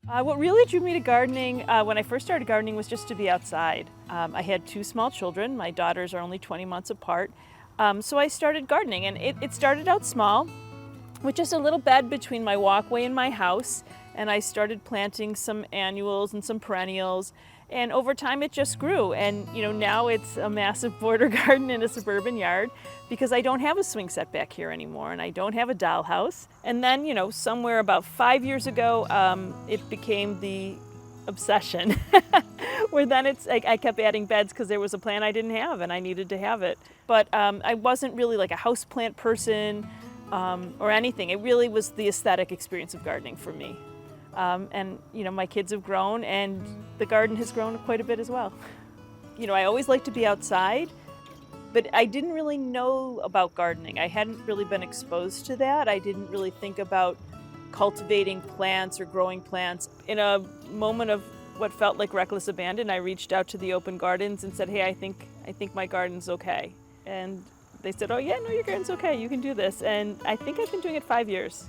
What really drew me to gardening when I first started gardening was just to be outside. I had two small children. My daughters are only 20 months apart. So I started gardening, and it started out small with just a little bed between my walkway and my house. And I started planting some annuals and some perennials. And over time it just grew. And now it's a massive border garden in a suburban yard because I don't have a swing set back here anymore and I don't have a dollhouse. And then, somewhere about 5 years ago, it became the obsession where then it's like I kept adding beds because there was a plant I didn't have and I needed to have it. But I wasn't really like a houseplant person or anything. It really was the aesthetic experience of gardening for me. And my kids have grown and the garden has grown quite a bit as well. I always liked to be outside, but I didn't really know about gardening. I hadn't really been exposed to that. I didn't really think about cultivating plants or growing plants. In a moment of what felt like reckless abandon, I reached out to the open gardens and said, hey, I think my garden's okay. And they said, oh yeah, no, your garden's okay, you can do this. And I think I've been doing it 5 years.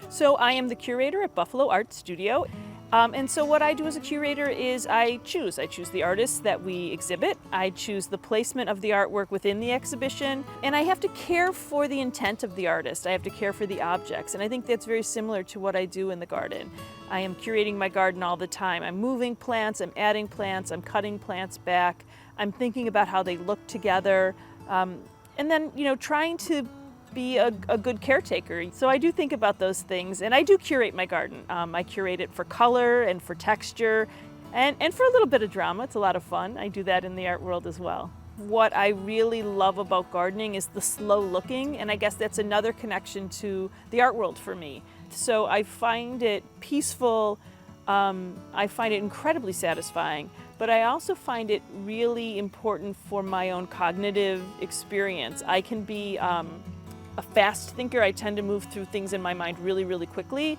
So I am the curator at Buffalo Art Studio. And so what I do as a curator is I choose the artists that we exhibit. I choose the placement of the artwork within the exhibition. And I have to care for the intent of the artist. I have to care for the objects. And I think that's very similar to what I do in the garden. I am curating my garden all the time. I'm moving plants, I'm adding plants, I'm cutting plants back. I'm thinking about how they look together. And then, trying to be a good caretaker. So I do think about those things, and I do curate my garden. I curate it for color and for texture and for a little bit of drama. It's a lot of fun. I do that in the art world as well. What I really love about gardening is the slow looking, and I guess that's another connection to the art world for me. So I find it peaceful, I find it incredibly satisfying, but I also find it really important for my own cognitive experience. I can be a fast thinker. I tend to move through things in my mind really, really quickly,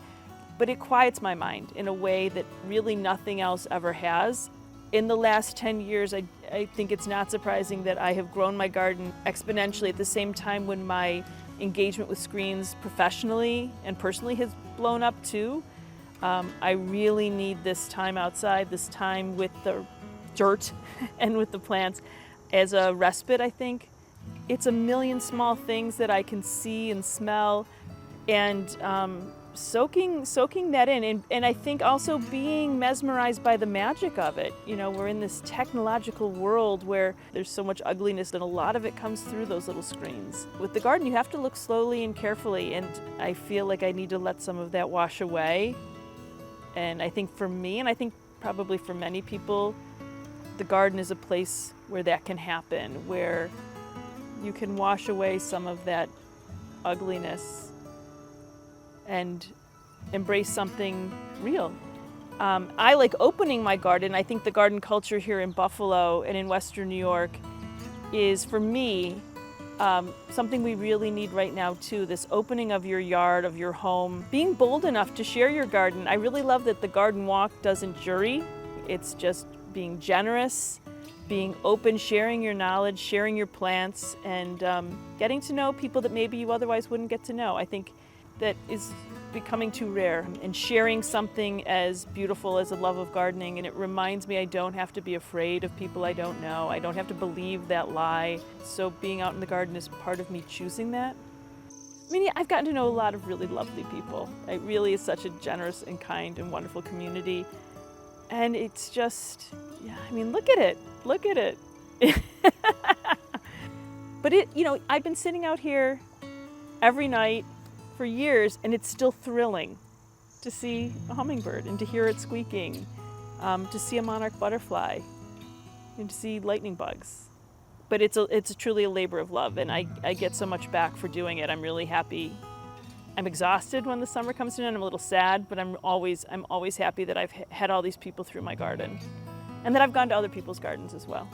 but it quiets my mind in a way that really nothing else ever has. In the last 10 years, I think it's not surprising that I have grown my garden exponentially at the same time when my engagement with screens professionally and personally has blown up too. I really need this time outside, this time with the dirt and with the plants as a respite, I think. It's a million small things that I can see and smell, and soaking that in. And I think also being mesmerized by the magic of it. We're in this technological world where there's so much ugliness and a lot of it comes through those little screens. With the garden, you have to look slowly and carefully, and I feel like I need to let some of that wash away. And I think for me, and I think probably for many people, the garden is a place where that can happen, where you can wash away some of that ugliness and embrace something real. I like opening my garden. I think the garden culture here in Buffalo and in Western New York is, for me, something we really need right now too, this opening of your yard, of your home, being bold enough to share your garden. I really love that the garden walk doesn't jury. It's just being generous, being open, sharing your knowledge, sharing your plants, and getting to know people that maybe you otherwise wouldn't get to know. I think that is becoming too rare, and sharing something as beautiful as a love of gardening. And it reminds me I don't have to be afraid of people I don't know. I don't have to believe that lie. So being out in the garden is part of me choosing that. I mean, I've gotten to know a lot of really lovely people. It really is such a generous and kind and wonderful community. And it's just, look at it. Look at it. But I've been sitting out here every night for years, and it's still thrilling to see a hummingbird and to hear it squeaking, to see a monarch butterfly, and to see lightning bugs. But it's truly a labor of love, and I get so much back for doing it. I'm really happy. I'm exhausted when the summer comes in, and I'm a little sad, but I'm always happy that I've had all these people through my garden, and that I've gone to other people's gardens as well.